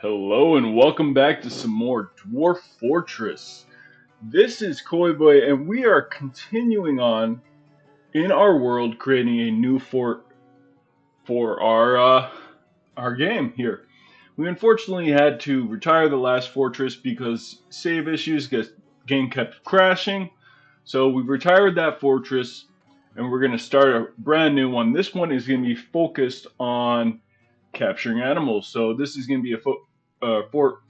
Hello and welcome back to some more Dwarf Fortress. This is Koi Boy, and we are continuing on in our world, creating a new fort for our game here. We unfortunately had to retire the last fortress because save issues. The game kept crashing, so we retired that fortress, and we're going to start a brand new one. This one is going to be focused on capturing animals. So this is going to be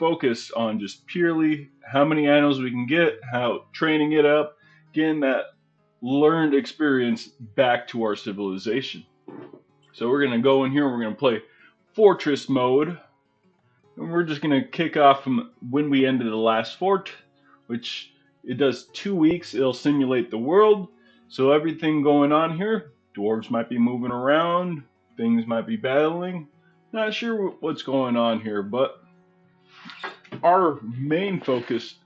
focus on just purely how many animals we can get, how training it up, getting that learned experience back to our civilization. So we're going to go in here and we're going to play fortress mode. And we're just going to kick off from when we ended the last fort, which it does 2 weeks. It'll simulate the world. So everything going on here, dwarves might be moving around, things might be battling. Not sure what's going on here, but our main focus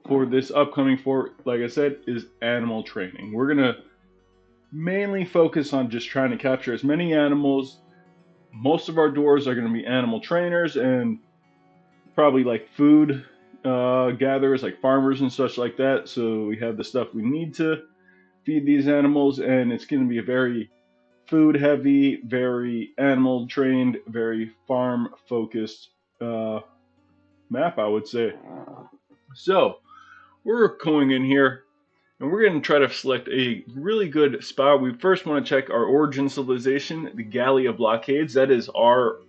for this upcoming fort, like I said, is animal training. We're going to mainly focus on just trying to capture as many animals. Most of our dwarves are going to be animal trainers and probably like food gatherers, like farmers and such like that. So we have the stuff we need to feed these animals, and it's going to be a very food heavy, very animal trained, very farm focused map, I would say. So we're going in here and we're going to try to select a really good spot. We first want to check our origin civilization, the Gallia blockades. That is our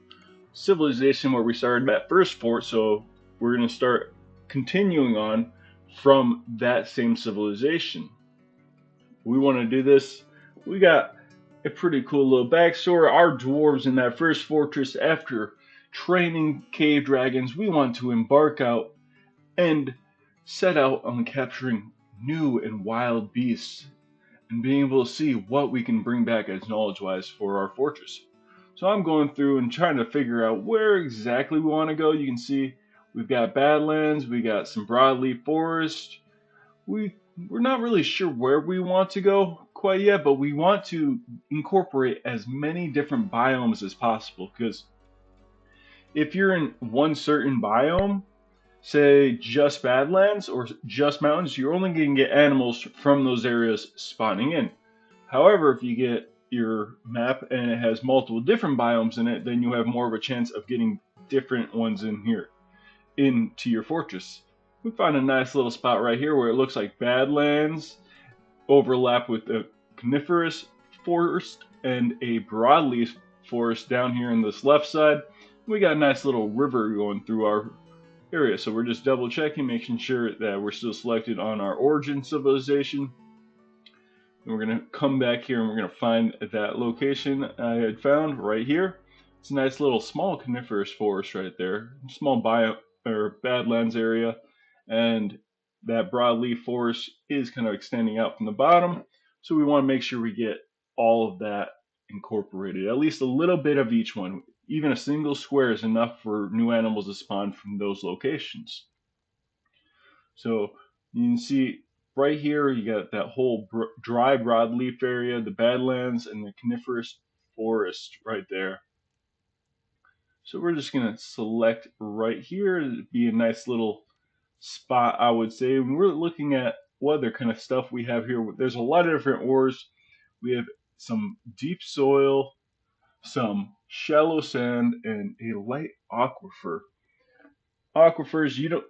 civilization where we started that first fort. So we're going to start continuing on from that same civilization. We want to do this. We got a pretty cool little backstory. Our dwarves in that first fortress, after training cave dragons, we want to embark out and set out on capturing new and wild beasts and being able to see what we can bring back as knowledge wise for our fortress. So I'm going through and trying to figure out where exactly we want to go. You can see we've got Badlands, we got some broadleaf forest. We're not really sure where we want to go quite yet, but we want to incorporate as many different biomes as possible, because if you're in one certain biome, say just Badlands or just mountains, you're only going to get animals from those areas spawning in. However, if you get your map and it has multiple different biomes in it, then you have more of a chance of getting different ones in here into your fortress. We found a nice little spot right here where it looks like Badlands overlap with the coniferous forest and a broadleaf forest down here in this left side. We got a nice little river going through our area, so we're just double checking, making sure that we're still selected on our origin civilization. And we're going to come back here and we're going to find that location I had found right here. It's a nice little small coniferous forest right there, small bio or Badlands area, and that broadleaf forest is kind of extending out from the bottom. So we want to make sure we get all of that incorporated, at least a little bit of each one. Even a single square is enough for new animals to spawn from those locations. So you can see right here, you got that whole dry broadleaf area, the Badlands, and the coniferous forest right there. So we're just going to select right here. It'd be a nice little spot, I would say. And we're looking at what other kind of stuff we have here. There's a lot of different ores. We have some deep soil, some shallow sand, and a light aquifer. Aquifers, you don't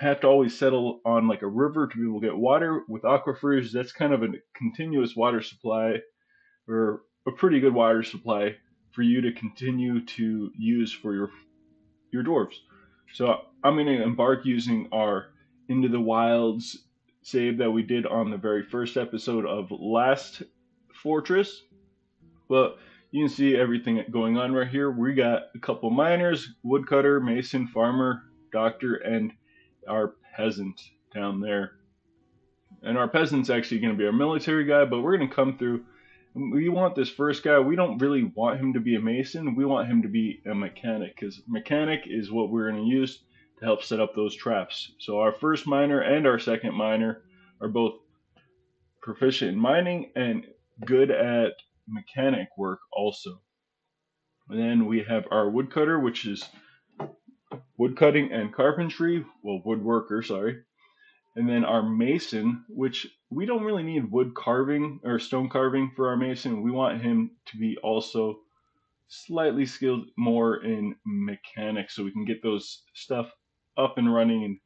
have to always settle on like a river to be able to get water. With aquifers, that's kind of a continuous water supply, or a pretty good water supply for you to continue to use for your dwarves. So I'm going to embark using our Into the Wilds save that we did on the very first episode of last fortress. But you can see everything going on right here. We got a couple miners, woodcutter, mason, farmer, doctor, and our peasant down there. And our peasant's actually going to be our military guy, but we're going to come through. We want this first guy. We don't really want him to be a mason. We want him to be a mechanic, because mechanic is what we're going to use to help set up those traps. So our first miner and our second miner are both proficient in mining and good at mechanic work also. And then we have our woodcutter, which is wood cutting and carpentry, well, woodworker, sorry. And then our mason, which we don't really need wood carving or stone carving for our mason. We want him to be also slightly skilled more in mechanics so we can get those stuff up and running and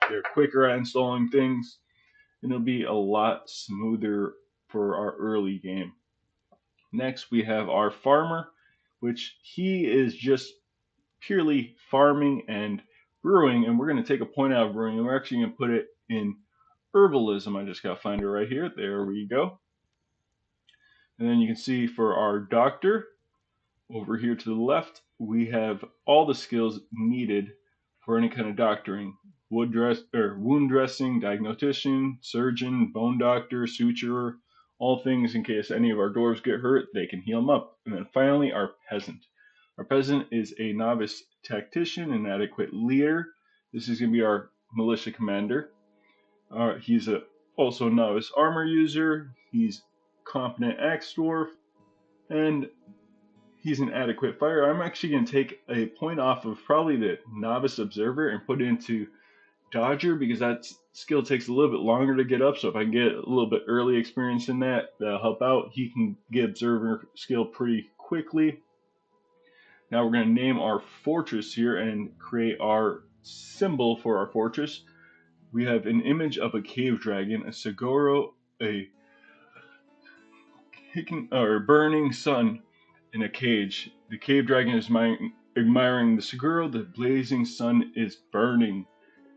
they're quicker at installing things and it'll be a lot smoother for our early game. Next, we have our farmer, which he is just purely farming and brewing, and we're going to take a point out of brewing, and we're actually going to put it in herbalism. I just got to find it right here. There we go. And then you can see for our doctor, over here to the left, we have all the skills needed for any kind of doctoring. Wound dressing, diagnostician, surgeon, bone doctor, suturer, all things in case any of our dwarves get hurt, they can heal them up. And then finally, our peasant. Our peasant is a novice tactician, an adequate leader. This is going to be our militia commander. He's also a novice armor user. He's competent axe dwarf, and he's an adequate fighter. I'm actually going to take a point off of probably the novice observer and put it into dodger because that skill takes a little bit longer to get up. So if I can get a little bit early experience in that, that'll help out. He can get observer skill pretty quickly. Now we're going to name our fortress here and create our symbol for our fortress. We have an image of a cave dragon, a Seguro, a burning sun in a cage. The cave dragon is admiring the Seguro. The blazing sun is burning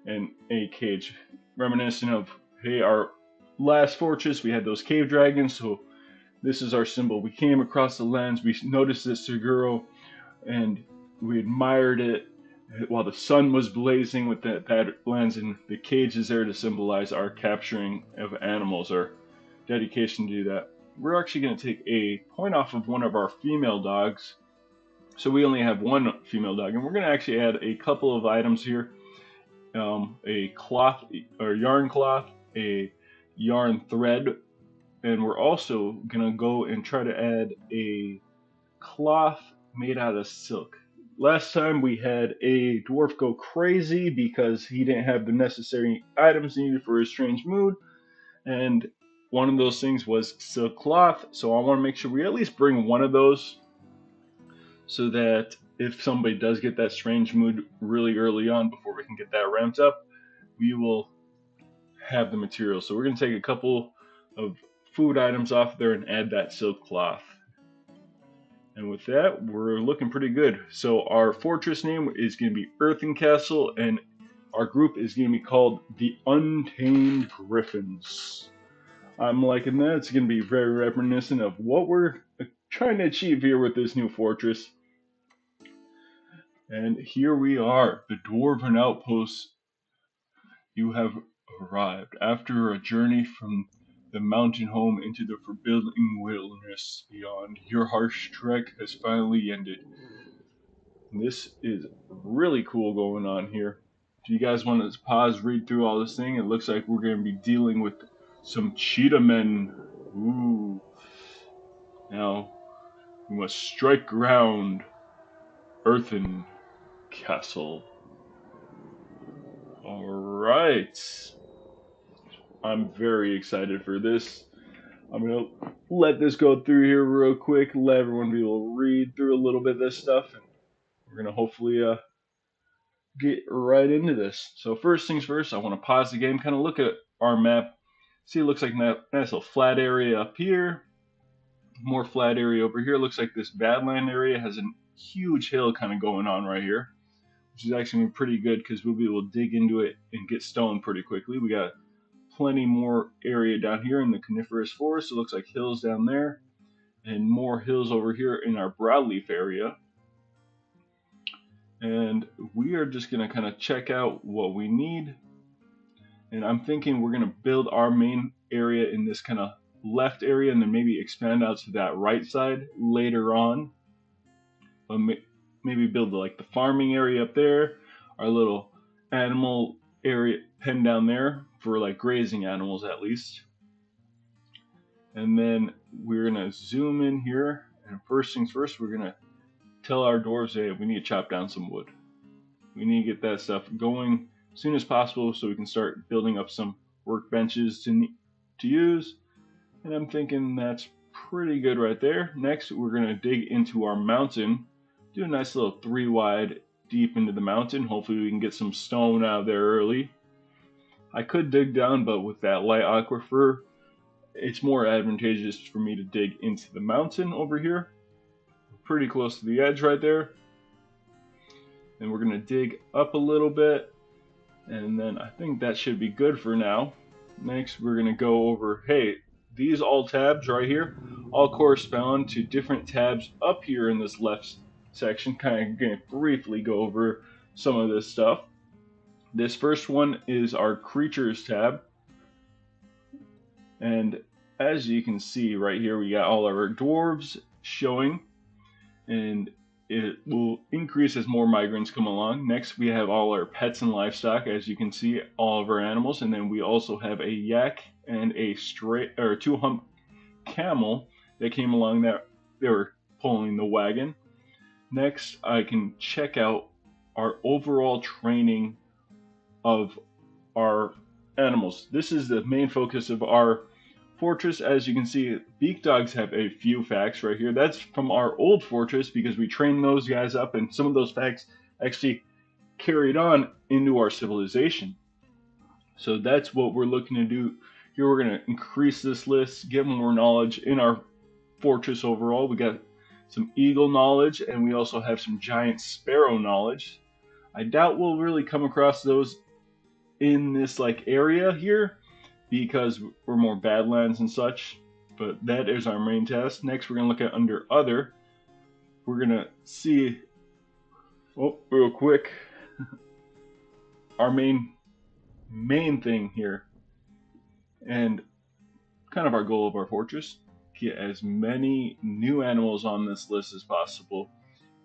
in a cage. Reminiscent of, hey, our last fortress, we had those cave dragons, so this is our symbol. We came across the lands, we noticed this Seguro, and we admired it while the sun was blazing with that lens, and the cage is there to symbolize our capturing of animals, our dedication to do that. We're actually going to take a point off of one of our female dogs, so we only have one female dog, and we're going to actually add a couple of items here. A cloth or yarn cloth, a yarn thread, and we're also going to go and try to add a cloth made out of silk. Last time we had a dwarf go crazy because he didn't have the necessary items needed for his strange mood, and one of those things was silk cloth. So I want to make sure we at least bring one of those so that if somebody does get that strange mood really early on before we can get that ramped up, we will have the material. So we're going to take a couple of food items off there and add that silk cloth. And with that, we're looking pretty good. So our fortress name is going to be EarthenCastle, and our group is going to be called the Untamed Griffins. I'm liking that. It's going to be very reminiscent of what we're trying to achieve here with this new fortress. And here we are, the Dwarven Outpost. You have arrived after a journey from the mountain home into the forbidding wilderness beyond. Your harsh trek has finally ended. This is really cool going on here. Do you guys want to pause, read through all this thing? It looks like we're going to be dealing with some cheetah men. Ooh. Now, we must strike ground. EarthenCastle. Alright. I'm very excited for this. I'm going to let this go through here real quick, let everyone be able to read through a little bit of this stuff, and we're going to hopefully get right into this. So first things first, I want to pause the game, kind of look at our map. See, it looks like a nice little flat area up here, more flat area over here. Looks like this Badland area has a huge hill kind of going on right here, which is actually pretty good because we'll be able to dig into it and get stone pretty quickly. We got plenty more area down here in the coniferous forest. It looks like hills down there and more hills over here in our broadleaf area. And we are just going to kind of check out what we need. And I'm thinking we're going to build our main area in this kind of left area and then maybe expand out to that right side later on. But maybe build like the farming area up there, our little animal area pen down there for like grazing animals at least. And then we're going to zoom in here, and first things first, we're going to tell our dwarves, hey, we need to chop down some wood. We need to get that stuff going as soon as possible so we can start building up some workbenches to use. And I'm thinking that's pretty good right there. Next, we're going to dig into our mountain. Do a nice little 3 wide deep into the mountain. Hopefully we can get some stone out of there early. I could dig down, but with that light aquifer, it's more advantageous for me to dig into the mountain over here. Pretty close to the edge right there. And we're going to dig up a little bit. And then I think that should be good for now. Next, we're going to go over, hey, these all tabs right here all correspond to different tabs up here in this left section. Kind of going to briefly go over some of this stuff. This first one is our creatures tab. And as you can see right here, we got all of our dwarves showing, and it will increase as more migrants come along. Next, we have all our pets and livestock, as you can see, all of our animals, and then we also have a yak and a straight or 2-hump camel that came along that they were pulling the wagon. Next, I can check out our overall training of our animals. This is the main focus of our fortress. As you can see, beak dogs have a few facts right here. That's from our old fortress because we trained those guys up, and some of those facts actually carried on into our civilization. So that's what we're looking to do here. We're going to increase this list, get more knowledge in our fortress overall. We got some eagle knowledge, and we also have some giant sparrow knowledge. I doubt we'll really come across those in this like area here because we're more badlands and such, but that is our main task. Next, we're going to look at under other. We're going to see, real quick, our main thing here, and kind of our goal of our fortress: get as many new animals on this list as possible,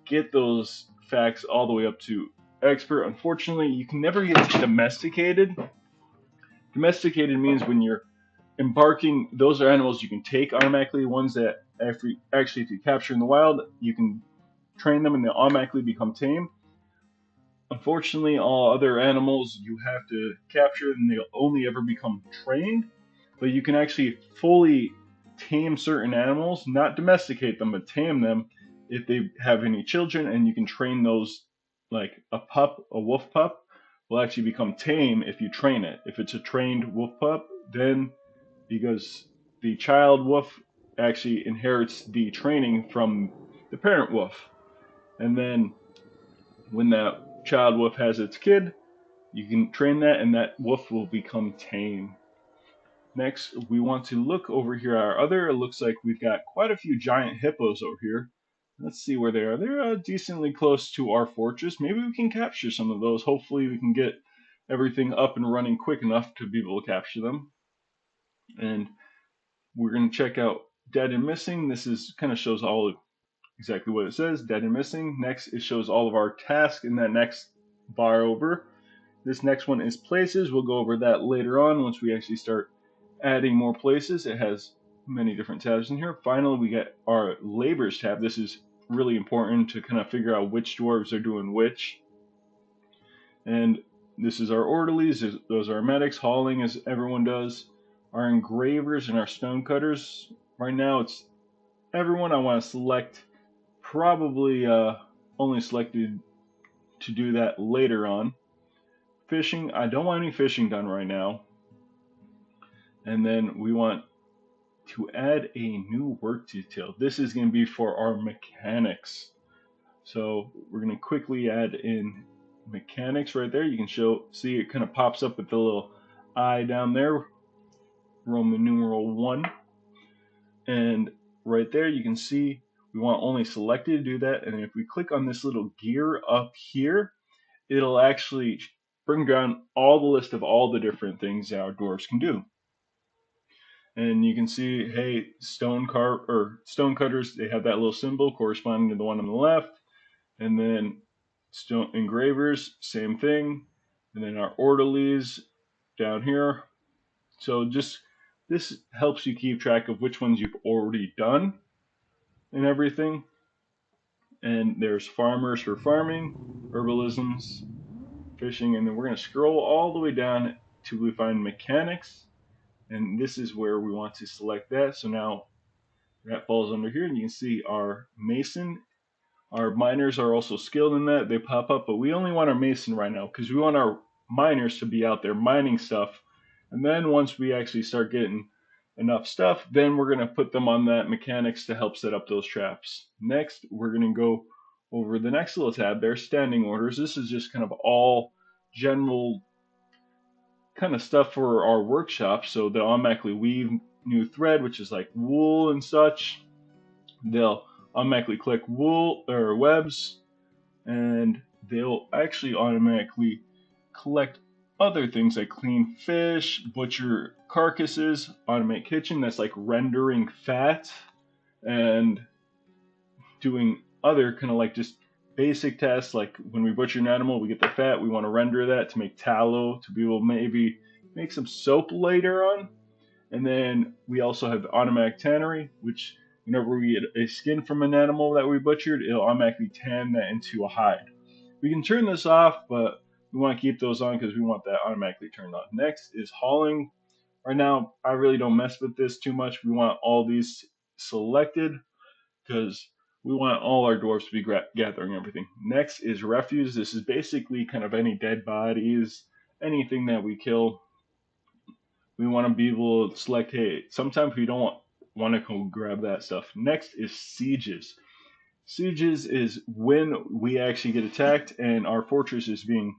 get those facts all the way up to expert. Unfortunately, you can never get domesticated. Domesticated means when you're embarking, those are animals you can take automatically. Ones that actually, if you capture in the wild, you can train them and they automatically become tame. Unfortunately, all other animals you have to capture and they'll only ever become trained. But you can actually fully tame certain animals, not domesticate them, but tame them if they have any children, and you can train those. Like a wolf pup will actually become tame if you train it. If it's a trained wolf pup, then because the child wolf actually inherits the training from the parent wolf. And then when that child wolf has its kid, you can train that and that wolf will become tame. Next, we want to look over here at our other. It looks like we've got quite a few giant hippos over here. Let's see where they are. They're decently close to our fortress. Maybe we can capture some of those. Hopefully we can get everything up and running quick enough to be able to capture them. And we're going to check out dead and missing. This is kind of shows all of exactly what it says, dead and missing. Next, it shows all of our tasks in that next bar over. This next one is places. We'll go over that later on once we actually start adding more places. It has many different tabs in here. Finally, we get our labors tab. This is really important to kind of figure out which dwarves are doing which. And this is our orderlies. Those are our medics, hauling as everyone does. Our engravers and our stonecutters. Right now it's everyone. I want to select probably only selected to do that later on. Fishing, I don't want any fishing done right now. And then we want to add a new work detail. This is going to be for our mechanics. So we're going to quickly add in mechanics right there. You can see it kind of pops up with the little I down there, Roman numeral 1. And right there you can see we want only selected to do that. And if we click on this little gear up here, it'll actually bring down all the list of all the different things that our dwarves can do. And you can see, hey, stone cutters, they have that little symbol corresponding to the one on the left. And then stone engravers, same thing. And then our orderlies down here. So just this helps you keep track of which ones you've already done and everything. And there's farmers for farming, herbalisms, fishing, and then we're going to scroll all the way down till we find mechanics, and this is where we want to select that. So now that falls under here, and you can see our mason. Our miners are also skilled in that. They pop up, but we only want our mason right now because we want our miners to be out there mining stuff. And then once we actually start getting enough stuff, then we're going to put them on that mechanics to help set up those traps. Next, we're going to go over the next little tab there, standing orders. This is just kind of all general kind of stuff for our workshop. So they'll automatically weave new thread, which is like wool and such. They'll automatically click wool or webs, and they'll actually automatically collect other things like clean fish, butcher carcasses, automate kitchen, that's like rendering fat, and doing other kind of like just basic tasks like when we butcher an animal, we get the fat, we want to render that to make tallow to be able to maybe make some soap later on. And then we also have the automatic tannery, which whenever we get a skin from an animal that we butchered, it'll automatically tan that into a hide. We can turn this off, but we want to keep those on because we want that automatically turned on. Next is hauling. Right now, I really don't mess with this too much. We want all these selected because we want all our dwarves to be gathering everything. Next is refuse. This is basically kind of any dead bodies, anything that we kill. We want to be able to select, hey, sometimes we don't want to go grab that stuff. Next is sieges. Sieges is when we actually get attacked and our fortress is being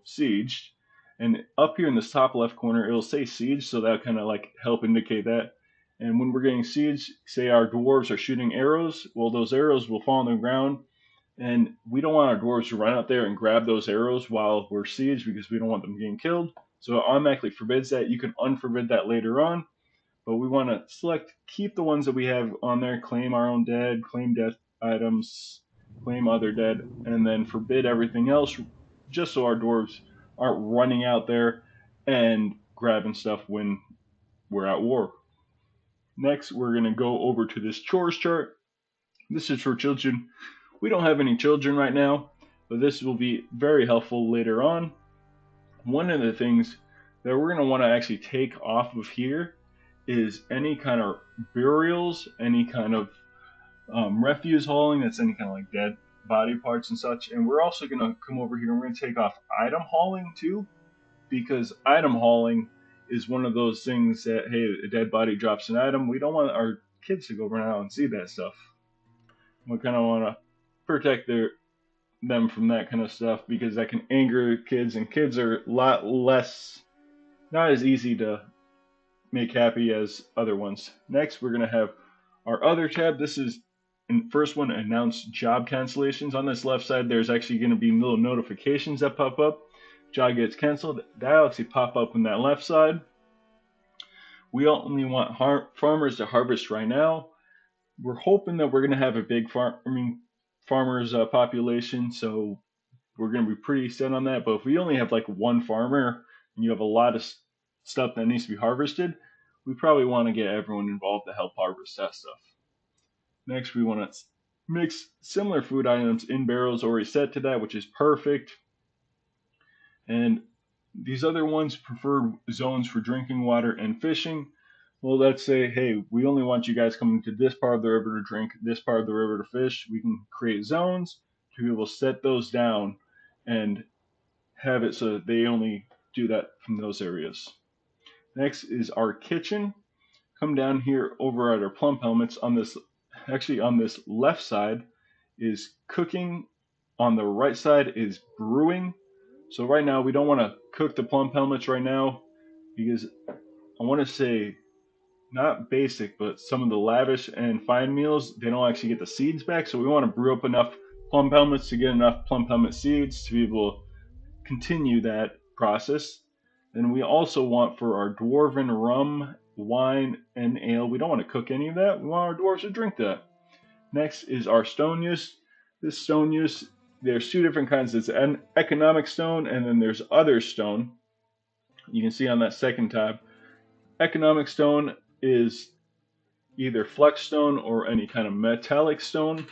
sieged. And up here in this top left corner, it'll say siege, so that'll kind of like help indicate that. And when we're getting sieged, say our dwarves are shooting arrows, well, those arrows will fall on the ground. And we don't want our dwarves to run out there and grab those arrows while we're sieged because we don't want them getting killed. So it automatically forbids that. You can unforbid that later on. But we want to select, keep the ones that we have on there, claim our own dead, claim death items, claim other dead, and then forbid everything else just so our dwarves aren't running out there and grabbing stuff when we're at war. Next, we're going to go over to this chores chart. This is for children. We don't have any children right now, but this will be very helpful later on. One of the things that we're going to want to actually take off of here is any kind of burials, any kind of refuse hauling, that's any kind of like dead body parts and such. And we're also going to come over here and we're going to take off item hauling too, because item hauling is one of those things that, hey, a dead body drops an item. We don't want our kids to go run out and see that stuff. We kind of want to protect them from that kind of stuff because that can anger kids, and kids are a lot less, not as easy to make happy as other ones. Next, we're going to have our other tab. This is in first one, announce job cancellations. On this left side, there's actually going to be little notifications that pop up. Job gets canceled. That'll actually pop up on that left side. We only want farmers to harvest right now. We're hoping that we're going to have a big farmers population, so we're going to be pretty set on that. But if we only have like one farmer and you have a lot of stuff that needs to be harvested, we probably want to get everyone involved to help harvest that stuff. Next, we want to mix similar food items in barrels already set to that, which is perfect. And these other ones, preferred zones for drinking water and fishing. Well, let's say, hey, we only want you guys coming to this part of the river to drink, this part of the river to fish. We can create zones to be able to set those down and have it so that they only do that from those areas. Next is our kitchen. Come down here over at our plump helmets. On this left side is cooking. On the right side is brewing. So right now we don't want to cook the plump helmets right now because I want to say not basic, but some of the lavish and fine meals, they don't actually get the seeds back. So we want to brew up enough plump helmets to get enough plump helmet seeds to be able to continue that process. And we also want for our dwarven rum, wine, and ale, we don't want to cook any of that. We want our dwarves to drink that. Next is our stone use. This stone use, there's two different kinds. There's an economic stone, and then there's other stone. You can see on that second tab. Economic stone is either flex stone or any kind of metallic stone.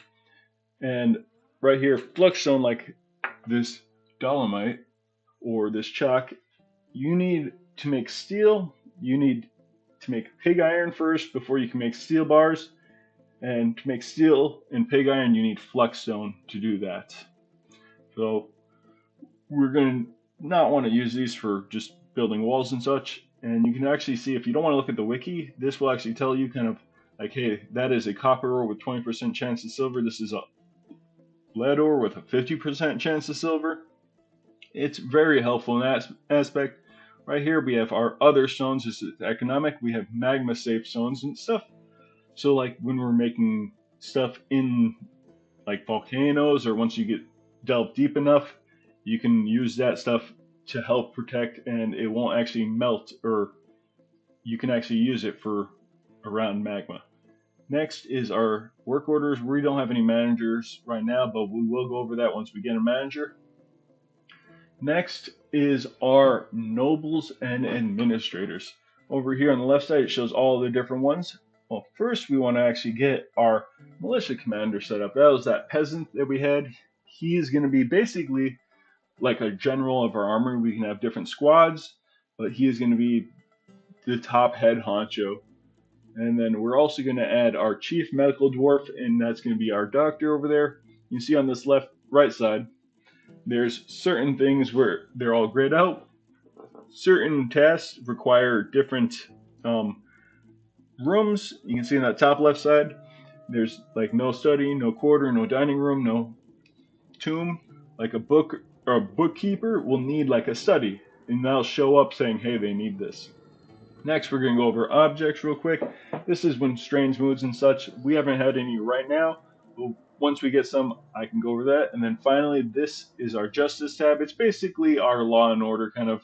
And right here, flex stone, like this dolomite, or this chalk, you need to make steel. You need to make pig iron first before you can make steel bars. And to make steel and pig iron, you need flexstone to do that. So we're going to not want to use these for just building walls and such. And you can actually see, if you don't want to look at the wiki, this will actually tell you kind of like, hey, that is a copper ore with 20% chance of silver. This is a lead ore with a 50% chance of silver. It's very helpful in that aspect. Right here, we have our other stones. This is economic. We have magma safe stones and stuff. So like when we're making stuff in like volcanoes, or once you get delve deep enough, you can use that stuff to help protect, and it won't actually melt, or you can actually use it for around magma. Next is our work orders. We don't have any managers right now, but we will go over that once we get a manager. Next is our nobles and administrators. Over here on the left side, it shows all the different ones. Well, first we want to actually get our militia commander set up. That was that peasant that we had. He's going to be basically like a general of our army. We can have different squads, but he is going to be the top head honcho. And then we're also going to add our chief medical dwarf, and that's going to be our doctor over there. You see on this right side, there's certain things where they're all grayed out. Certain tasks require different rooms. You can see in that top left side, there's like no study, no quarter, no dining room, no tomb. Like a book or a bookkeeper will need like a study, and that'll show up saying, hey, they need this. Next, we're going to go over objects real quick. This is when strange moods and such. We haven't had any right now. But once we get some, I can go over that. And then finally, this is our justice tab. It's basically our law and order kind of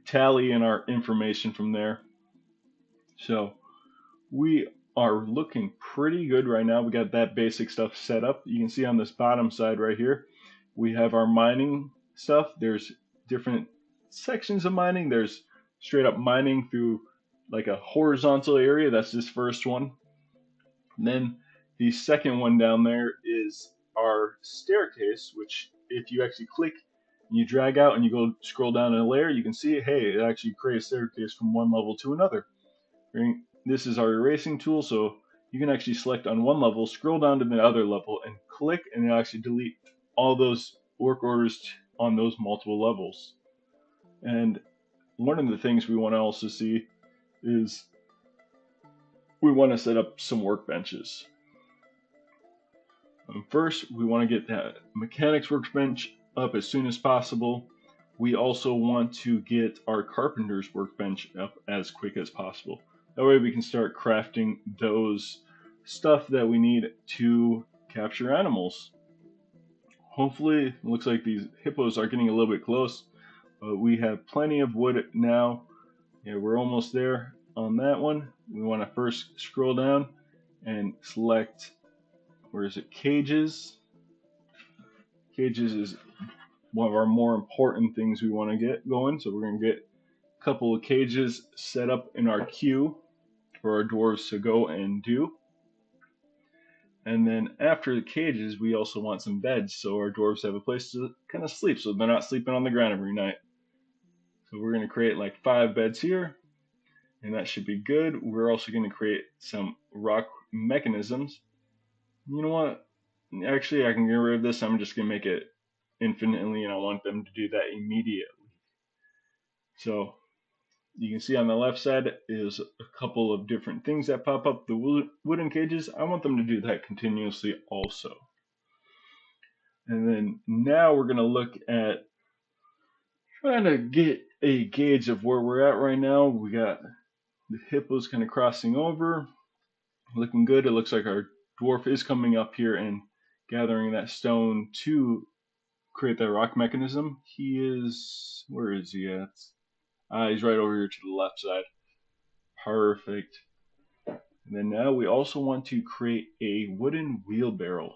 tally and our information from there. So we are looking pretty good right now. We got that basic stuff set up. You can see on this bottom side right here, we have our mining stuff. There's different sections of mining. There's straight up mining through like a horizontal area. That's this first one. And then the second one down there is our staircase, which if you actually click and you drag out and you go scroll down a layer, you can see, hey, it actually creates a staircase from one level to another. This is our erasing tool, so you can actually select on one level, scroll down to the other level, and click, and it'll actually delete all those work orders on those multiple levels. And one of the things we want to also see is we want to set up some workbenches. First, we want to get that mechanics workbench up as soon as possible. We also want to get our carpenter's workbench up as quick as possible. That way we can start crafting those stuff that we need to capture animals. Hopefully, it looks like these hippos are getting a little bit close, but we have plenty of wood now. Yeah, we're almost there on that one. We want to first scroll down and select, where is it, cages. Cages is one of our more important things we want to get going, so we're going to get a couple of cages set up in our queue for our dwarves to go and do. And then after the cages, we also want some beds, so our dwarves have a place to kind of sleep, so they're not sleeping on the ground every night. So we're going to create like 5 beds here, and that should be good. We're also going to create some rock mechanisms. You know what? Actually, I can get rid of this. I'm just going to make it infinitely, and I want them to do that immediately. So you can see on the left side is a couple of different things that pop up. The wooden cages, I want them to do that continuously also. And then now we're going to look at trying to get a gauge of where we're at right now. We got the hippos kind of crossing over, looking good. It looks like our dwarf is coming up here and gathering that stone to create that rock mechanism. He is, where is he at? He's right over here to the left side. Perfect. And then now we also want to create a wooden wheelbarrow.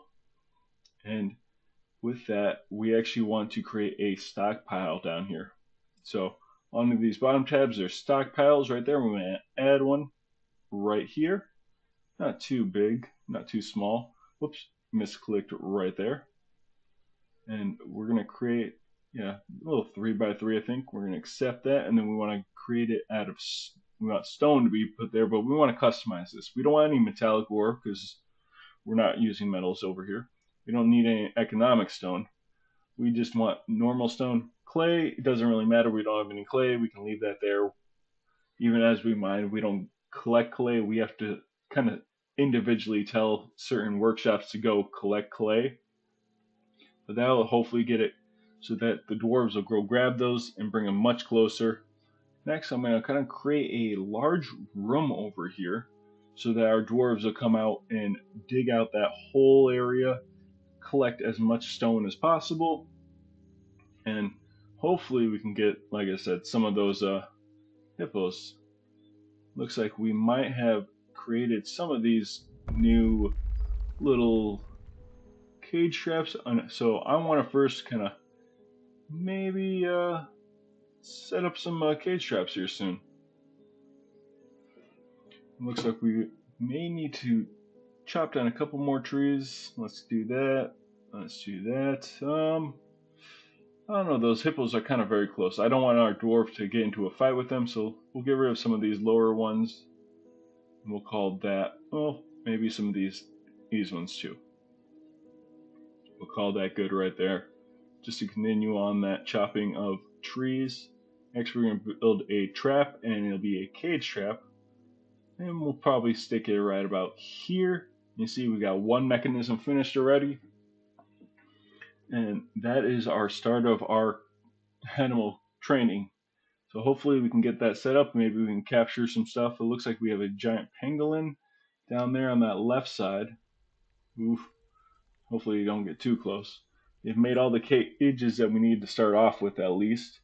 And with that, we actually want to create a stockpile down here. So on these bottom tabs, there's stockpiles right there. We're going to add one right here. Not too big, not too small. Whoops, misclicked right there. And we're going to create a little 3x3, I think. We're going to accept that, and then we want to create it out of, we want stone to be put there, but we want to customize this. We don't want any metallic ore because we're not using metals over here. We don't need any economic stone. We just want normal stone. Clay, it doesn't really matter. We don't have any clay. We can leave that there. Even as we mine, we don't collect clay. We have to kind of individually tell certain workshops to go collect clay. But that will hopefully get it so that the dwarves will grab those and bring them much closer. Next, I'm going to kind of create a large room over here so that our dwarves will come out and dig out that whole area, collect as much stone as possible, and hopefully we can get, like I said, some of those hippos. Looks like we might have created some of these new little cage traps. So I want to first kind of maybe set up some cage traps here soon. Looks like we may need to chop down a couple more trees. Let's do that. Let's do that. I don't know, those hippos are kind of very close. I don't want our dwarf to get into a fight with them, so we'll get rid of some of these lower ones. And we'll call that, well, maybe some of these ones too. We'll call that good right there. Just to continue on that chopping of trees. Next we're going to build a trap, and it'll be a cage trap. And we'll probably stick it right about here. You see we got one mechanism finished already. And that is our start of our animal training. So hopefully we can get that set up. Maybe we can capture some stuff. It looks like we have a giant pangolin down there on that left side. Oof. Hopefully you don't get too close. They've made all the cages that we need to start off with at least.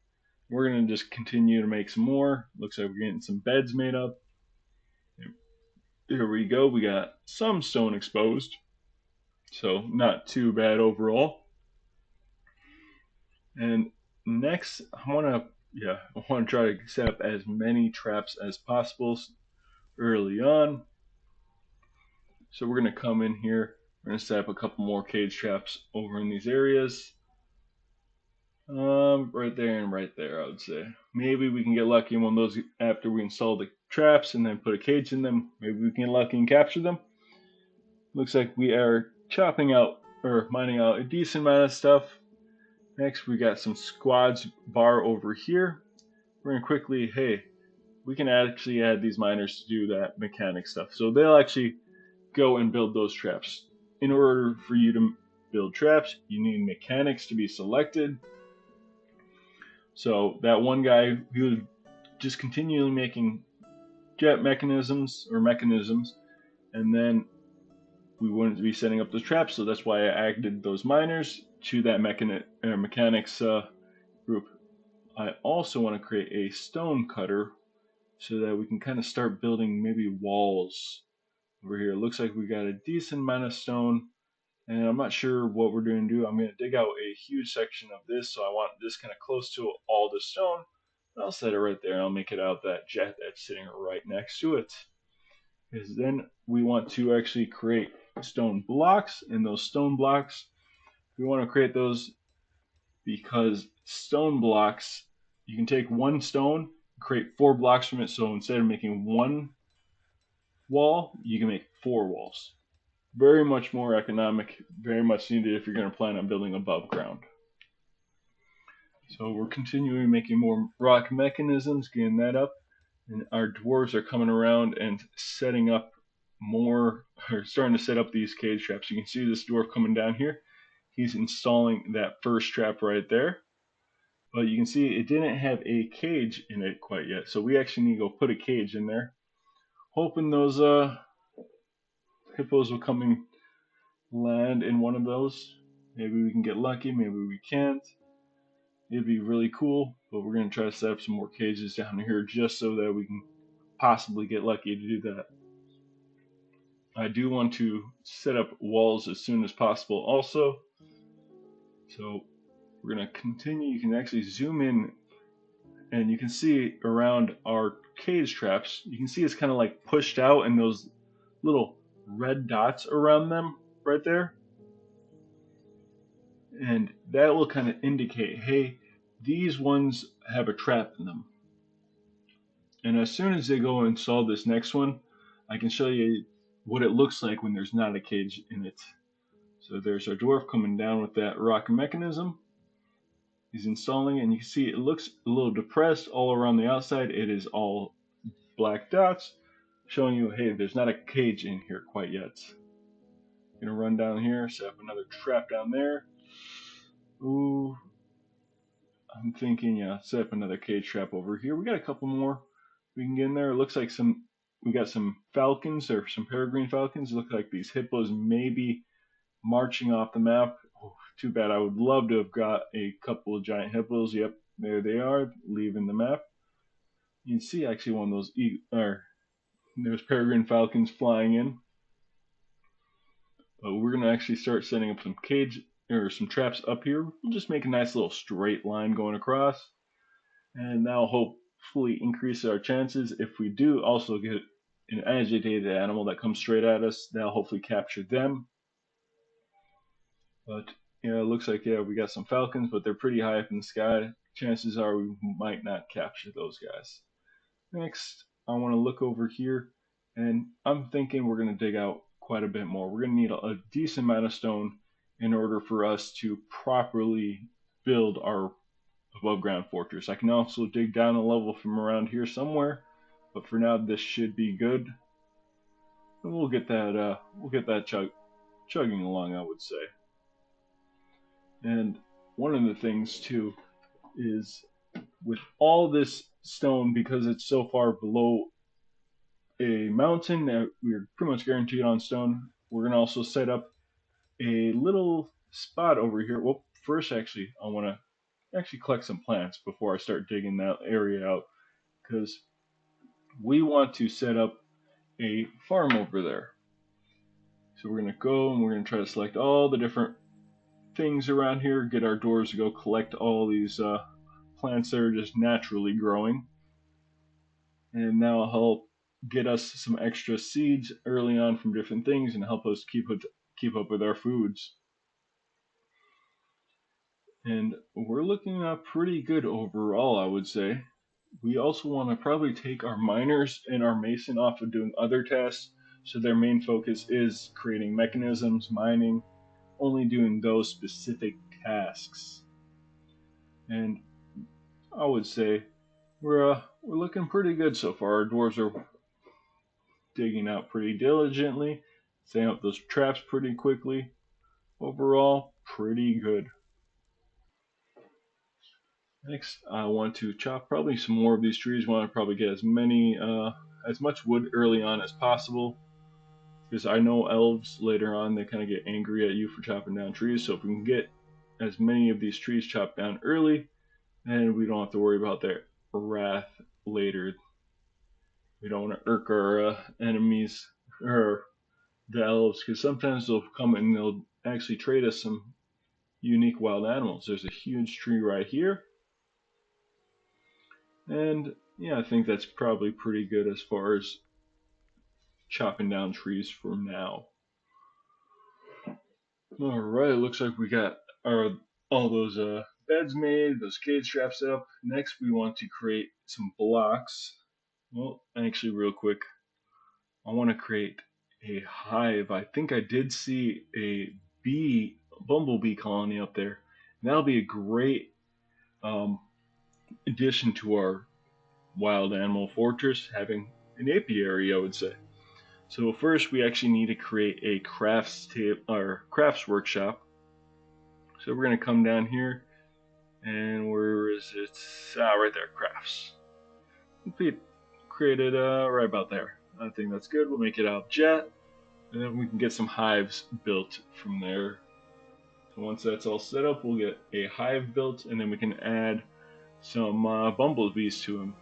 We're going to just continue to make some more. Looks like we're getting some beds made up. There we go. We got some stone exposed. So not too bad overall. And next, I want to try to set up as many traps as possible early on. So we're going to come in here. We're going to set up a couple more cage traps over in these areas. Right there and right there, I would say. Maybe we can get lucky in one of those after we install the traps and then put a cage in them. Maybe we can get lucky and capture them. Looks like we are chopping out or mining out a decent amount of stuff. Next, we got some squads bar over here. We're going to quickly, we can actually add these miners to do that mechanic stuff. So they'll actually go and build those traps. In order for you to build traps, you need mechanics to be selected. So that one guy, he was just continually making jet mechanisms, and then we wouldn't be setting up those traps, so that's why I added those miners to that mechanics group. I also want to create a stone cutter so that we can kind of start building maybe walls over here. It looks like we got a decent amount of stone, and I'm not sure what we're going to do. I'm going to dig out a huge section of this, so I want this kind of close to all the stone. I'll set it right there, and I'll make it out that jet that's sitting right next to it. Because then we want to actually create stone blocks, and those stone blocks, we want to create those because stone blocks, you can take one stone, create 4 blocks from it, so instead of making one wall, you can make 4 walls. Very much more economic, very much needed if you're going to plan on building above ground. So we're continuing making more rock mechanisms, getting that up, and our dwarves are coming around and setting up more, or starting to set up these cage traps. You can see this dwarf coming down here. He's installing that first trap right there. But you can see it didn't have a cage in it quite yet. So we actually need to go put a cage in there. Hoping those hippos will come and land in one of those. Maybe we can get lucky, maybe we can't. It'd be really cool, but we're going to try to set up some more cages down here just so that we can possibly get lucky to do that. I do want to set up walls as soon as possible also. So we're going to continue. You can actually zoom in and you can see around our cage traps, you can see it's kind of like pushed out and those little red dots around them right there. And that will kind of indicate, hey, these ones have a trap in them. And as soon as they go install this next one, I can show you what it looks like when there's not a cage in it. So there's our dwarf coming down with that rocket mechanism. He's installing it, and you can see it looks a little depressed all around the outside. It is all black dots, showing you, hey, there's not a cage in here quite yet. Gonna run down here, set up another trap down there. Ooh, I'm thinking, yeah, set up another cage trap over here. We got a couple more we can get in there. It looks like we got some falcons or some peregrine falcons. It looks like these hippos may be marching off the map. Oh, too bad. I would love to have got a couple of giant hippos. Yep, there they are, leaving the map. You can see actually one of those there's peregrine falcons flying in. But we're gonna actually start setting up some cage or some traps up here. We'll just make a nice little straight line going across, and that'll hopefully increase our chances. If we do also get an agitated animal that comes straight at us, that'll hopefully capture them. But yeah, it looks like, yeah, we got some falcons, but they're pretty high up in the sky. Chances are we might not capture those guys. Next, I want to look over here, and I'm thinking we're going to dig out quite a bit more. We're going to need a decent amount of stone in order for us to properly build our above ground fortress. I can also dig down a level from around here somewhere, but for now this should be good. And we'll get that chugging along, I would say. And one of the things too is with all this stone, because it's so far below a mountain that we're pretty much guaranteed on stone, we're gonna also set up a little spot over here. Well, first actually I want to actually collect some plants before I start digging that area out, because we want to set up a farm over there. So we're gonna go and we're gonna try to select all the different things around here, get our doors to go collect all these plants that are just naturally growing, and that'll help get us some extra seeds early on from different things and help us keep up with our foods. And we're looking pretty good overall, I would say. We also want to probably take our miners and our mason off of doing other tasks, so their main focus is creating mechanisms, mining, only doing those specific tasks. And I would say we're looking pretty good so far. Our dwarves are digging out pretty diligently, setting up those traps pretty quickly. Overall, pretty good. Next, I want to chop probably some more of these trees. Want to probably get as much wood early on as possible, because I know elves later on, they kind of get angry at you for chopping down trees. So if we can get as many of these trees chopped down early, then we don't have to worry about their wrath later. We don't want to irk our enemies or the elves, because sometimes they'll come and they'll actually trade us some unique wild animals. There's a huge tree right here, and yeah, I think that's probably pretty good as far as chopping down trees for now. All right, it looks like we got all those beds made, those cage traps set up. Next, we want to create some blocks. Well, actually, real quick, I want to create a hive. I think I did see a bumblebee colony up there. And that'll be a great addition to our wild animal fortress, having an apiary, I would say. So first, we actually need to create a crafts workshop. So we're gonna come down here, and where is it? Right there, crafts. Created right about there. I think that's good. We'll make it out of jet, and then we can get some hives built from there. So once that's all set up, we'll get a hive built, and then we can add some bumblebees to them,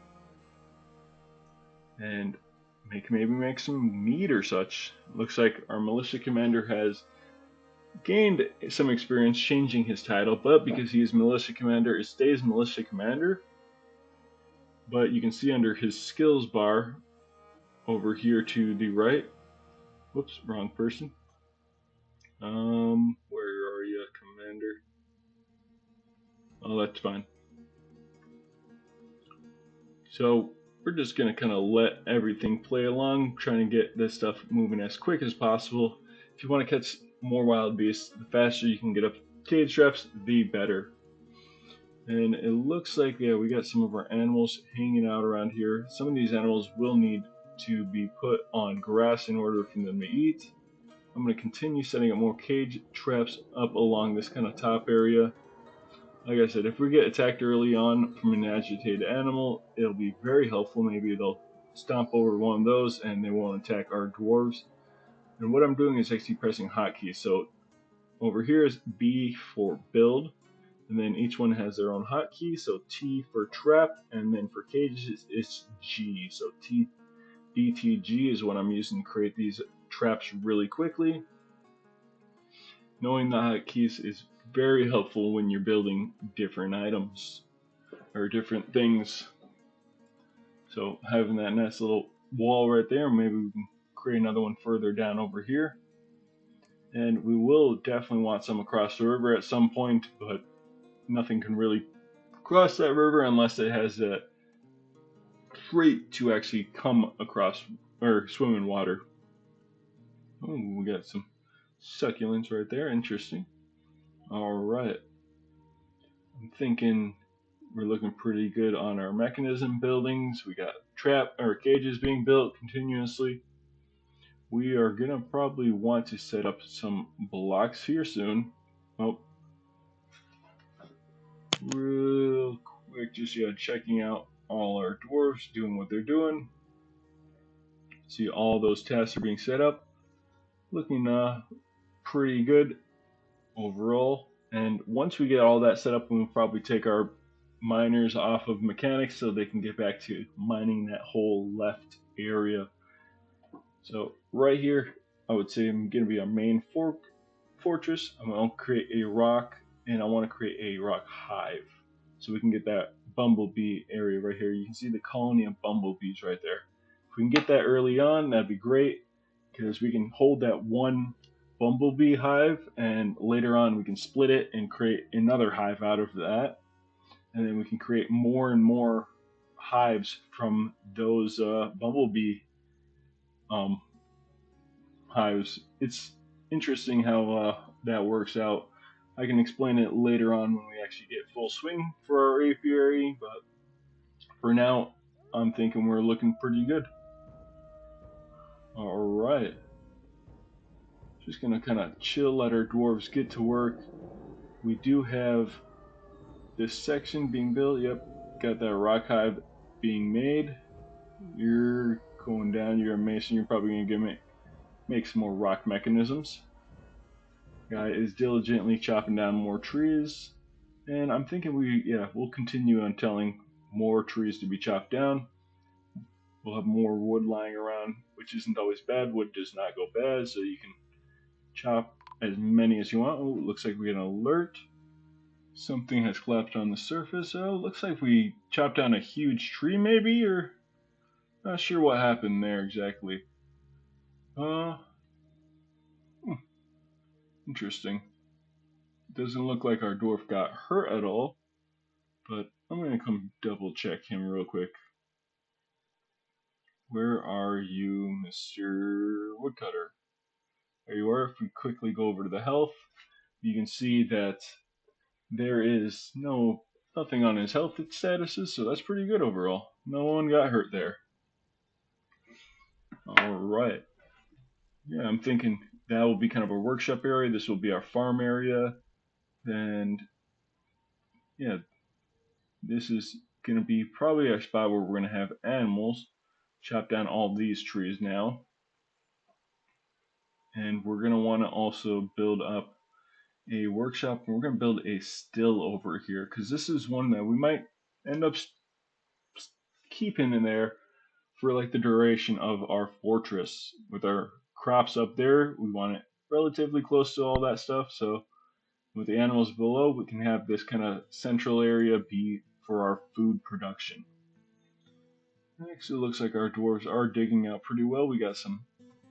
and maybe make some meat or such. Looks like our militia commander has gained some experience changing his title, but because he is militia commander, it stays militia commander. But you can see under his skills bar over here to the right. Whoops, wrong person. Where are you, commander? Oh, that's fine. So we're just going to kind of let everything play along, trying to get this stuff moving as quick as possible. If you want to catch more wild beasts, the faster you can get up cage traps, the better. And it looks like, yeah, we got some of our animals hanging out around here. Some of these animals will need to be put on grass in order for them to eat. I'm going to continue setting up more cage traps up along this kind of top area. Like I said, if we get attacked early on from an agitated animal, it'll be very helpful. Maybe they'll stomp over one of those and they won't attack our dwarves. And what I'm doing is actually pressing hotkeys. So over here is B for build, and then each one has their own hotkey. So T for trap, and then for cages it's G. So BTG is what I'm using to create these traps really quickly. Knowing the hotkeys is very helpful when you're building different items or different things. So having that nice little wall right there, maybe we can create another one further down over here. And we will definitely want some across the river at some point, but nothing can really cross that river unless it has a freight to actually come across or swim in water. Oh, we got some succulents right there. Interesting. All right. I'm thinking we're looking pretty good on our mechanism buildings. We got trap or cages being built continuously. We are gonna probably want to set up some blocks here soon. Oh, real quick, just checking out all our dwarves doing what they're doing. See all those tasks are being set up, looking pretty good overall. And once we get all that set up, we'll probably take our miners off of mechanics so they can get back to mining that whole left area. So right here, I would say I'm going to be our main fortress. I'm going to create a rock, and I want to create a rock hive. So we can get that bumblebee area right here. You can see the colony of bumblebees right there. If we can get that early on, that'd be great, because we can hold that one bumblebee hive, and later on we can split it and create another hive out of that. And then we can create more and more hives from those bumblebee um, hives. It's interesting how that works out. I can explain it later on when we actually get full swing for our apiary, but for now, I'm thinking we're looking pretty good. Alright. Just gonna kind of chill, let our dwarves get to work. We do have this section being built. Yep, got that rock hive being made. You're going down, you're a mason, you're probably gonna make some more rock mechanisms. Guy is diligently chopping down more trees, and I'm thinking we'll continue on telling more trees to be chopped down. We'll have more wood lying around, which isn't always bad. Wood does not go bad, so you can chop as many as you want. Oh, it looks like we get an alert. Something has collapsed on the surface. Oh, looks like we chopped down a huge tree, maybe, or not sure what happened there exactly. Uh, Interesting. Doesn't look like our dwarf got hurt at all, but I'm going to come double check him real quick. Where are you, Mr. Woodcutter? There you are. If we quickly go over to the health, you can see that there is nothing on his health statuses, so that's pretty good overall. No one got hurt there. Alright. Yeah, I'm thinking that will be kind of our workshop area. This will be our farm area. And yeah, this is going to be probably our spot where we're going to have animals. Chop down all these trees now. And we're going to want to also build up a workshop. And we're going to build a still over here, because this is one that we might end up keeping in there for like the duration of our fortress. With our crops up there, we want it relatively close to all that stuff. So with the animals below, we can have this kind of central area be for our food production. Actually, it looks like our dwarves are digging out pretty well. We got some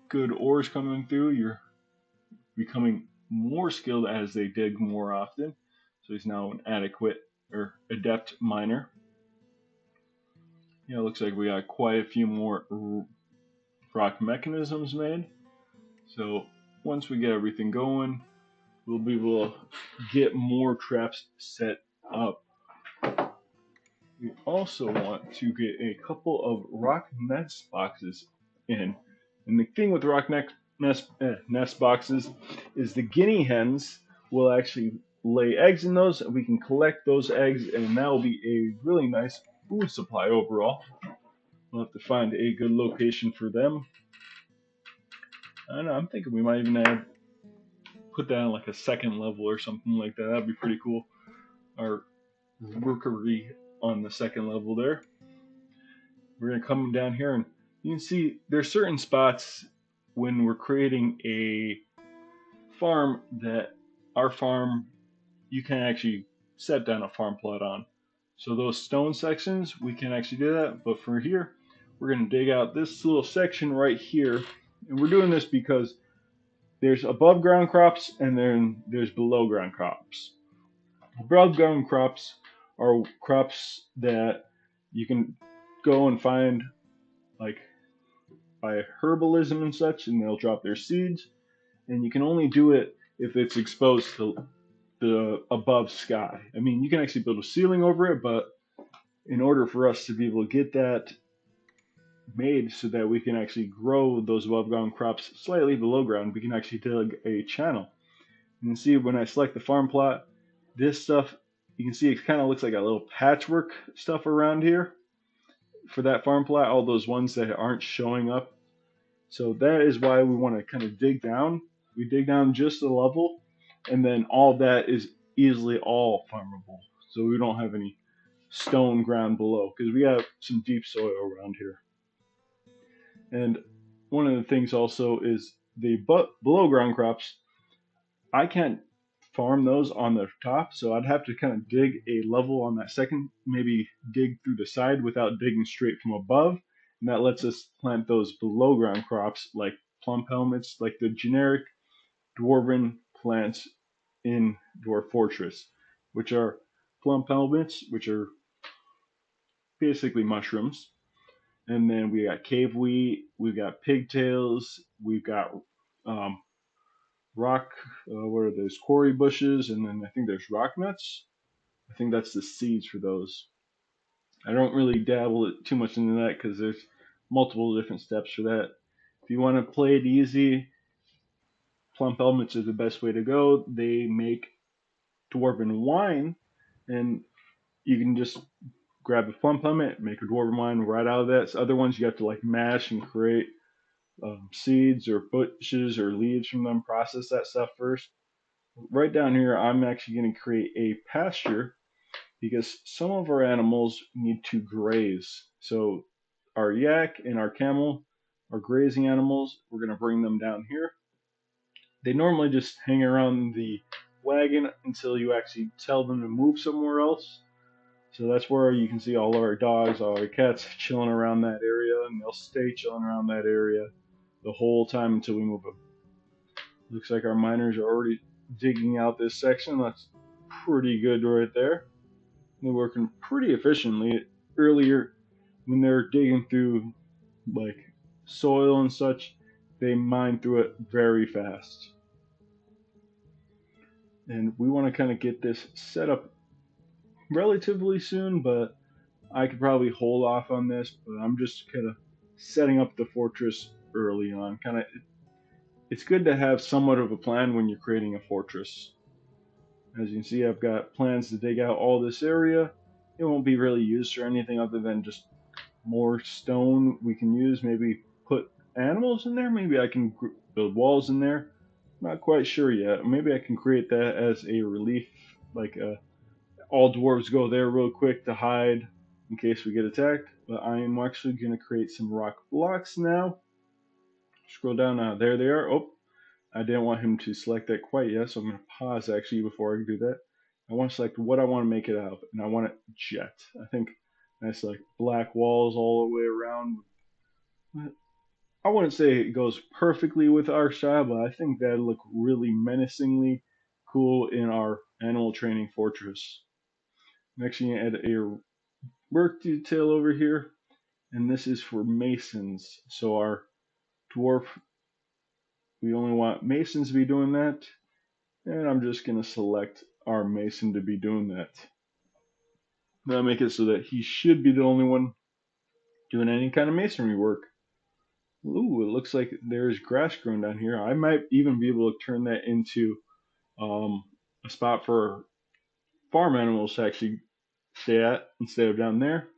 good ores coming through. You're becoming more skilled as they dig more often. So he's now an adequate or adept miner. Yeah, it looks like we got quite a few more rock mechanisms made. So once we get everything going, we'll be able to get more traps set up. We also want to get a couple of rock nest boxes in. And the thing with rock nest boxes is the guinea hens will actually lay eggs in those, and we can collect those eggs, and that will be a really nice food supply overall. We'll have to find a good location for them. I don't know, I'm thinking we might even put that on like a second level or something like that. That'd be pretty cool. Our rookery on the second level there. We're gonna come down here and you can see there's certain spots when we're creating a farm that our farm you can actually set down a farm plot on. So those stone sections we can actually do that, but for here we're gonna dig out this little section right here, and we're doing this because there's above ground crops and then there's below ground crops. Above ground crops are crops that you can go and find like by herbalism and such, and they'll drop their seeds. And you can only do it if it's exposed to the above sky. I mean, you can actually build a ceiling over it, but in order for us to be able to get that made so that we can actually grow those above ground crops slightly below ground, we can actually dig a channel. You can see when I select the farm plot, this stuff, you can see it kind of looks like a little patchwork stuff around here for that farm plot, all those ones that aren't showing up. So that is why we want to kind of dig down. We dig down just a level, and then all that is easily all farmable. So we don't have any stone ground below because we have some deep soil around here. And one of the things also is the below ground crops. I can't farm those on the top, so I'd have to kind of dig a level on that second, maybe dig through the side without digging straight from above. And that lets us plant those below ground crops like plum helmets, like the generic dwarven plants in Dwarf Fortress, which are plum helmets, which are basically mushrooms. And then we got cave wheat, we've got pigtails, we've got um, rock, what are those, quarry bushes, and then I think there's rock nuts. I think that's the seeds for those. I don't really dabble it too much into that because there's multiple different steps for that. If you want to play it easy, plump helmets are the best way to go. They make dwarven wine, and you can just grab a plump helmet, make a dwarven wine right out of that. So other ones you have to like mash and create seeds or bushes or leaves from them, process that stuff first. Right down here, I'm actually going to create a pasture because some of our animals need to graze. So our yak and our camel are grazing animals. We're going to bring them down here. They normally just hang around the wagon until you actually tell them to move somewhere else. So that's where you can see all of our dogs, all our cats chilling around that area, and they'll stay chilling around that area the whole time until we move them. Looks like our miners are already digging out this section. That's pretty good right there. They're working pretty efficiently. Earlier, when they're digging through like soil and such, they mine through it very fast. And we want to kind of get this set up relatively soon, but I could probably hold off on this. But I'm just kind of setting up the fortress early on. Kind of, it's good to have somewhat of a plan when you're creating a fortress. As you can see, I've got plans to dig out all this area. It won't be really used for anything other than just more stone we can use. Maybe put animals in there. Maybe I can build walls in there. Not quite sure yet. Maybe I can create that as a relief, like all dwarves go there real quick to hide in case we get attacked. But I am actually going to create some rock blocks now. Scroll down now. There they are. Oh, I didn't want him to select that quite yet, so I'm going to pause actually before I do that. I want to select what I want to make it out of, and I want it jet. I think that's like black walls all the way around. I wouldn't say it goes perfectly with our style, but I think that'd look really menacingly cool in our animal training fortress. I'm actually going to add a work detail over here. and this is for masons. So our dwarf, we only want masons to be doing that, and I'm just going to select our mason to be doing that. That'll make it so that he should be the only one doing any kind of masonry work. Ooh, it looks like there's grass growing down here. I might even be able to turn that into um, a spot for farm animals to actually stay at instead of down there.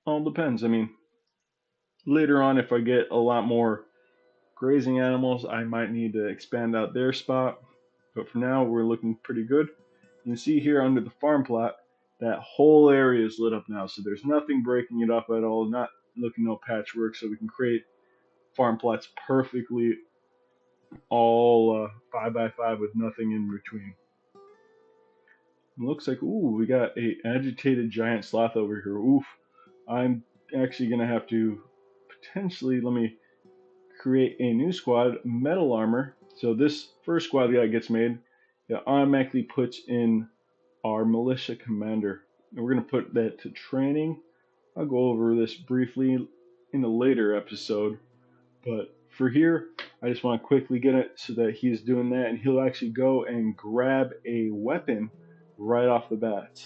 All depends. I mean, later on, if I get a lot more grazing animals, I might need to expand out their spot. But for now, we're looking pretty good. You can see here under the farm plot, that whole area is lit up now. So there's nothing breaking it up at all, not looking no patchwork. So we can create farm plots perfectly all 5x5 with nothing in between. It looks like, ooh, we got a agitated giant sloth over here. Oof. I'm actually going to have to potentially, let me create a new squad, metal armor. So this first squad that gets made, it automatically puts in our militia commander. And we're going to put that to training. I'll go over this briefly in a later episode. But for here, I just want to quickly get it so that he's doing that, and he'll actually go and grab a weapon right off the bat.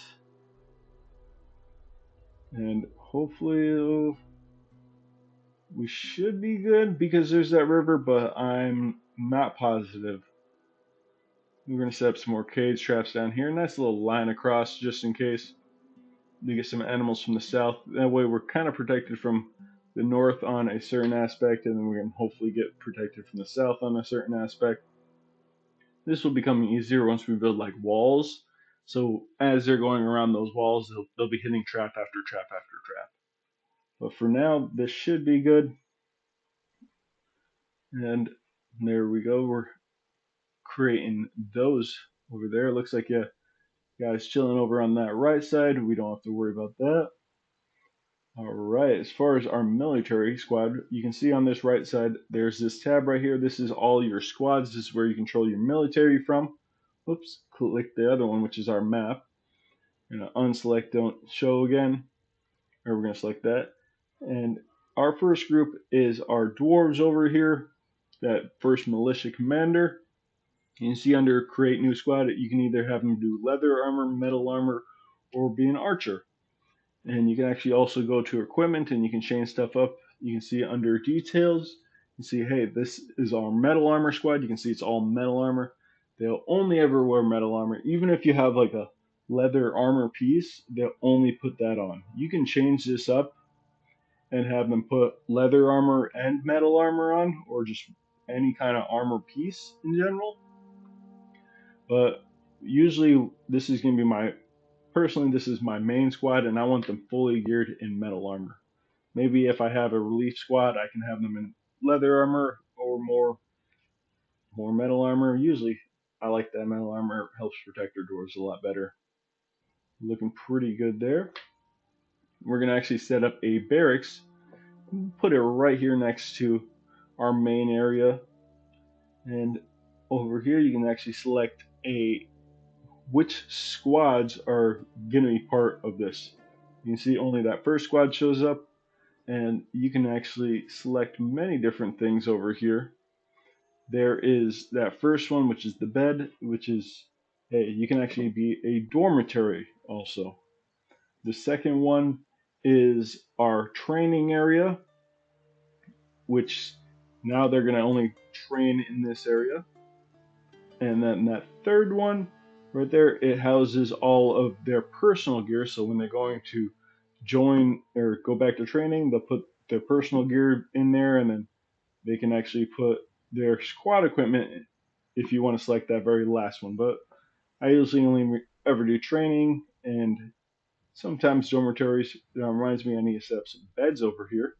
And hopefully we should be good because there's that river, but I'm not positive. We're going to set up some more cage traps down here. Nice little line across just in case we get some animals from the south. That way we're kind of protected from the north on a certain aspect, and then we're going to hopefully get protected from the south on a certain aspect. This will become easier once we build like walls. So as they're going around those walls, they'll be hitting trap after trap after trap. But for now, this should be good. And there we go. We're creating those over there. It looks like, yeah, guys chilling over on that right side. We don't have to worry about that. All right, as far as our military squad, you can see on this right side, there's this tab right here. This is all your squads. This is where you control your military from. Oops, click the other one, which is our map. We're going to unselect don't show again, or we're going to select that. And our first group is our dwarves over here, that first militia commander. You can see under create new squad, you can either have them do leather armor, metal armor, or be an archer. And you can actually also go to equipment and you can change stuff up. You can see under details, you see, hey, this is our metal armor squad. You can see it's all metal armor. They'll only ever wear metal armor. Even if you have like a leather armor piece, they'll only put that on. You can change this up and have them put leather armor and metal armor on, or just any kind of armor piece in general. But usually this is going to be personally, this is my main squad, and I want them fully geared in metal armor. Maybe if I have a relief squad, I can have them in leather armor or more metal armor. Usually, I like that metal armor. It helps protect our doors a lot better. Looking pretty good there. We're going to actually set up a barracks. Put it right here next to our main area. And over here, you can actually select which squads are going to be part of this. You can see only that first squad shows up, and you can actually select many different things over here. There is that first one, which is the bed, which is, hey, you can actually be a dormitory also. The second one is our training area, which now they're going to only train in this area. And then that third one right there, it houses all of their personal gear. So when they're going to join or go back to training, they'll put their personal gear in there, and then they can actually put their squad equipment if you want to select that very last one. But I usually only ever do training and sometimes dormitories. That reminds me, I need to set up some beds over here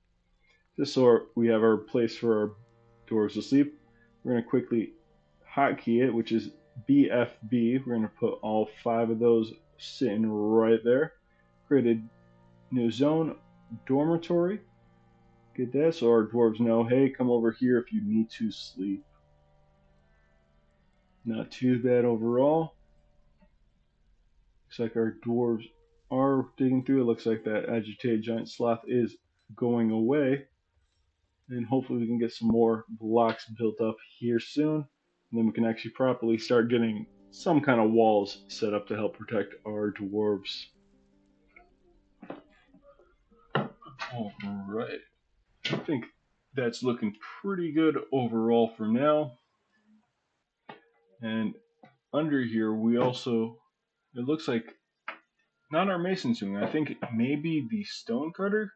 just so we have our place for our doors to sleep. We're going to quickly hotkey it, which is BFB. We're going to put all 5 of those sitting right there. Create a new zone, dormitory. Get that so our dwarves know, hey, come over here if you need to sleep. Not too bad overall. Looks like our dwarves are digging through, it looks like that agitated giant sloth is going away. And hopefully we can get some more blocks built up here soon. And then we can actually properly start getting some kind of walls set up to help protect our dwarves. Alright. I think that's looking pretty good overall for now. And under here we also, it looks like not our mason doing. I think maybe the stone cutter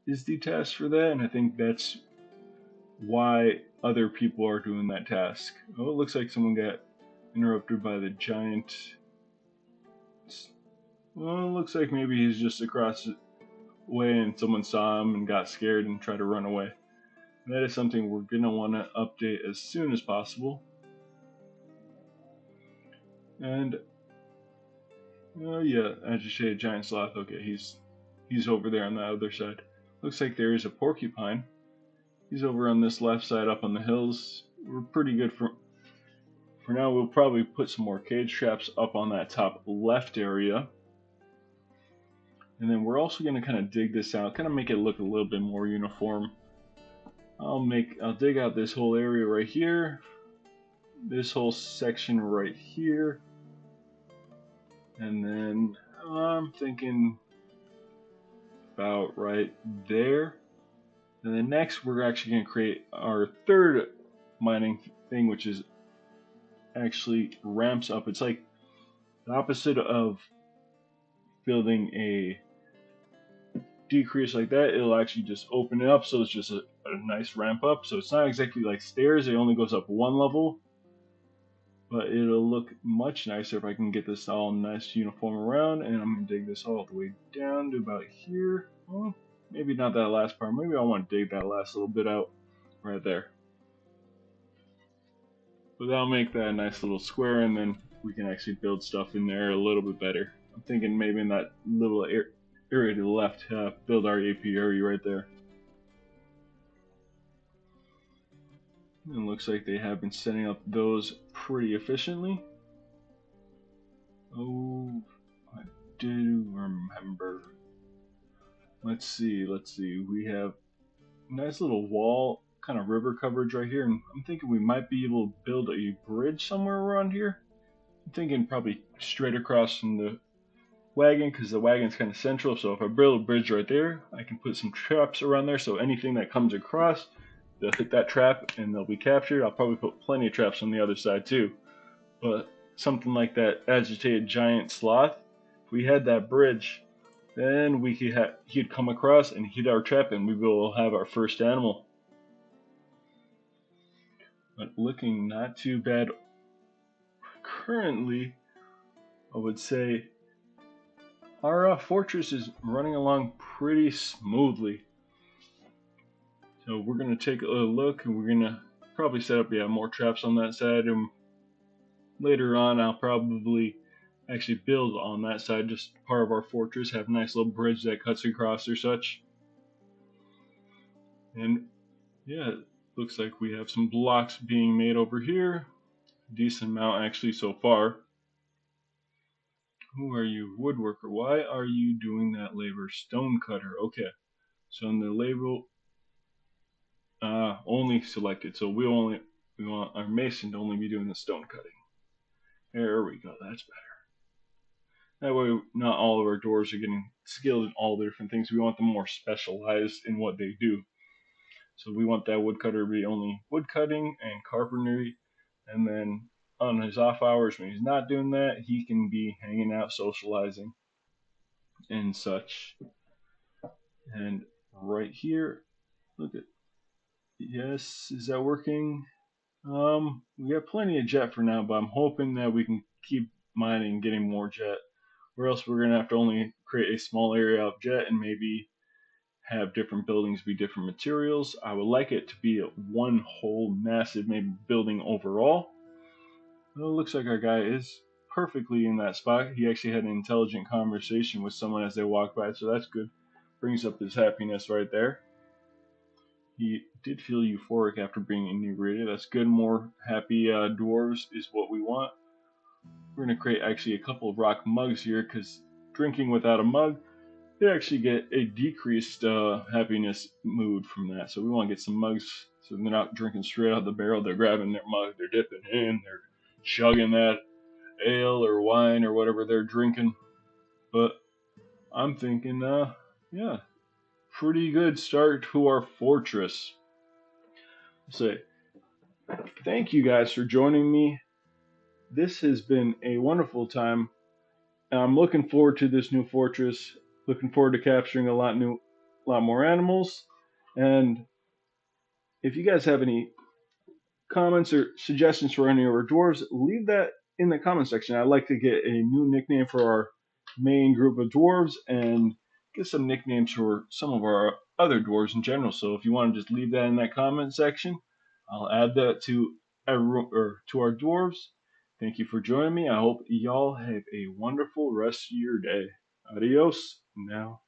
is the task for that, and I think that's why other people are doing that task. Oh, it looks like someone got interrupted by the giant. Well, it looks like maybe he's just across the way and someone saw him and got scared and tried to run away. That is something we're going to want to update as soon as possible. And oh yeah, agitated giant sloth. Okay, he's over there on the other side. Looks like there is a porcupine. He's over on this left side up on the hills. We're pretty good for now. We'll probably put some more cage traps up on that top left area. And then we're also going to kind of dig this out, kind of make it look a little bit more uniform. I'll dig out this whole area right here, this whole section right here, and then I'm thinking about right there. And then next we're actually going to create our third mining thing, which is actually ramps up. It's like the opposite of building a decrease like that. It'll actually just open it up, so it's just a nice ramp up. So it's not exactly like stairs, it only goes up one level, but it'll look much nicer if I can get this all nice uniform around. And I'm going to dig this all the way down to about here. Well, maybe not that last part. Maybe I want to dig that last little bit out right there. But that'll make that a nice little square, and then we can actually build stuff in there a little bit better. I'm thinking maybe in that little area to the left, build our apiary right there. It looks like they have been setting up those pretty efficiently. Oh, I do remember. Let's see. We have a nice little wall, kind of river coverage right here, and I'm thinking we might be able to build a bridge somewhere around here. I'm thinking probably straight across from the wagon, because the wagon's kind of central. So if I build a bridge right there, I can put some traps around there, so anything that comes across, they'll hit that trap and they'll be captured. I'll probably put plenty of traps on the other side too. But something like that agitated giant sloth, if we had that bridge, then he'd come across and hit our trap, and we will have our first animal. But looking not too bad currently, I would say our fortress is running along pretty smoothly. So we're going to take a look, and we're going to probably set up more traps on that side, and later on I'll probably actually build on that side, just part of our fortress, have a nice little bridge that cuts across or such. And yeah, it looks like we have some blocks being made over here. Decent amount actually so far. Who are you? Woodworker. Why are you doing that labor? Stone cutter. Okay. So in the label, only selected. So we want our mason to only be doing the stone cutting. There we go. That's better. That way, not all of our doors are getting skilled in all the different things. We want them more specialized in what they do. So we want that woodcutter to be only woodcutting and carpentry, and then on his off hours when he's not doing that, he can be hanging out, socializing, and such. And right here, look at, yes, is that working? We got plenty of jet for now, but I'm hoping that we can keep mining and getting more jet, or else we're gonna have to only create a small area of jet and maybe have different buildings be different materials. I would like it to be one whole massive maybe building overall. Well, it looks like our guy is perfectly in that spot. He actually had an intelligent conversation with someone as they walked by, so that's good. Brings up his happiness right there. He did feel euphoric after being inebriated. That's good. More happy dwarves is what we want. We're going to create actually a couple of rock mugs here, because drinking without a mug, they actually get a decreased happiness mood from that. So we want to get some mugs so they're not drinking straight out of the barrel. They're grabbing their mug, they're dipping in, they're chugging that ale or wine or whatever they're drinking. But I'm thinking, yeah, pretty good start to our fortress. So thank you guys for joining me. This has been a wonderful time. I'm looking forward to this new fortress. Looking forward to capturing lot more animals. And if you guys have any comments or suggestions for any of our dwarves, leave that in the comment section. I'd like to get a new nickname for our main group of dwarves and get some nicknames for some of our other dwarves in general. So if you want to just leave that in that comment section, I'll add that to our dwarves. Thank you for joining me. I hope y'all have a wonderful rest of your day. Adios now.